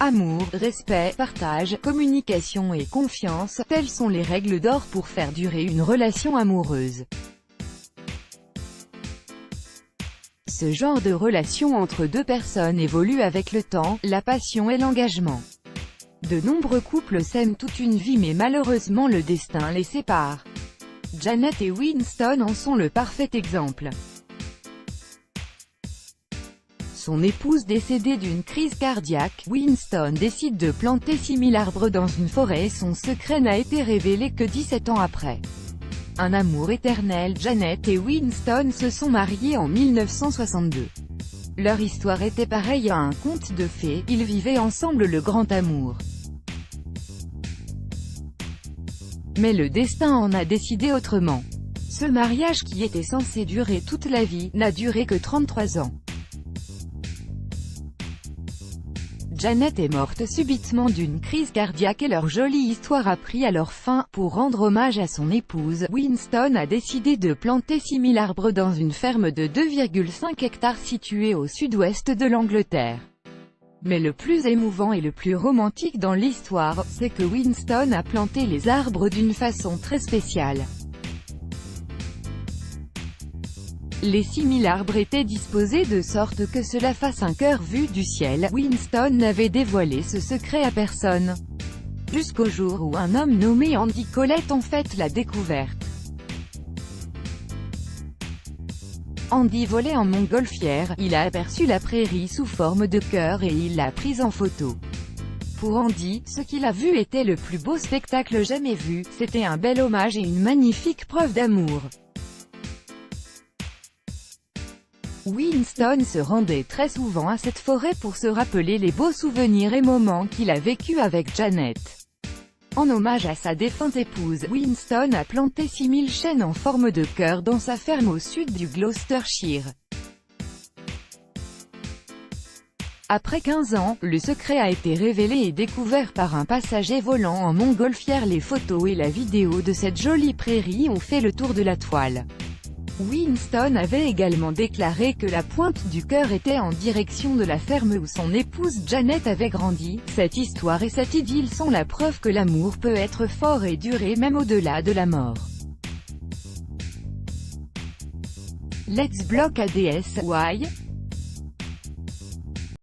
Amour, respect, partage, communication et confiance, telles sont les règles d'or pour faire durer une relation amoureuse. Ce genre de relation entre deux personnes évolue avec le temps, la passion et l'engagement. De nombreux couples s'aiment toute une vie mais malheureusement le destin les sépare. Janet et Winston en sont le parfait exemple. Son épouse décédée d'une crise cardiaque, Winston décide de planter 6000 arbres dans une forêt et son secret n'a été révélé que 17 ans après. Un amour éternel, Janet et Winston se sont mariés en 1962. Leur histoire était pareille à un conte de fées, ils vivaient ensemble le grand amour. Mais le destin en a décidé autrement. Ce mariage qui était censé durer toute la vie, n'a duré que 33 ans. Janet est morte subitement d'une crise cardiaque et leur jolie histoire a pris alors fin. Pour rendre hommage à son épouse, Winston a décidé de planter 6000 arbres dans une ferme de 2,5 hectares située au sud-ouest de l'Angleterre. Mais le plus émouvant et le plus romantique dans l'histoire, c'est que Winston a planté les arbres d'une façon très spéciale. Les 6000 arbres étaient disposés de sorte que cela fasse un cœur vu du ciel. Winston n'avait dévoilé ce secret à personne. Jusqu'au jour où un homme nommé Andy Collett en fait la découverte. Andy volait en montgolfière, il a aperçu la prairie sous forme de cœur et il l'a prise en photo. Pour Andy, ce qu'il a vu était le plus beau spectacle jamais vu, c'était un bel hommage et une magnifique preuve d'amour. Winston se rendait très souvent à cette forêt pour se rappeler les beaux souvenirs et moments qu'il a vécus avec Janet. En hommage à sa défunte épouse, Winston a planté 6000 chênes en forme de cœur dans sa ferme au sud du Gloucestershire. Après 15 ans, le secret a été révélé et découvert par un passager volant en montgolfière. Les photos et la vidéo de cette jolie prairie ont fait le tour de la toile. Winston avait également déclaré que la pointe du cœur était en direction de la ferme où son épouse Janet avait grandi. Cette histoire et cette idylle sont la preuve que l'amour peut être fort et durer même au-delà de la mort. Let's block ADS, why?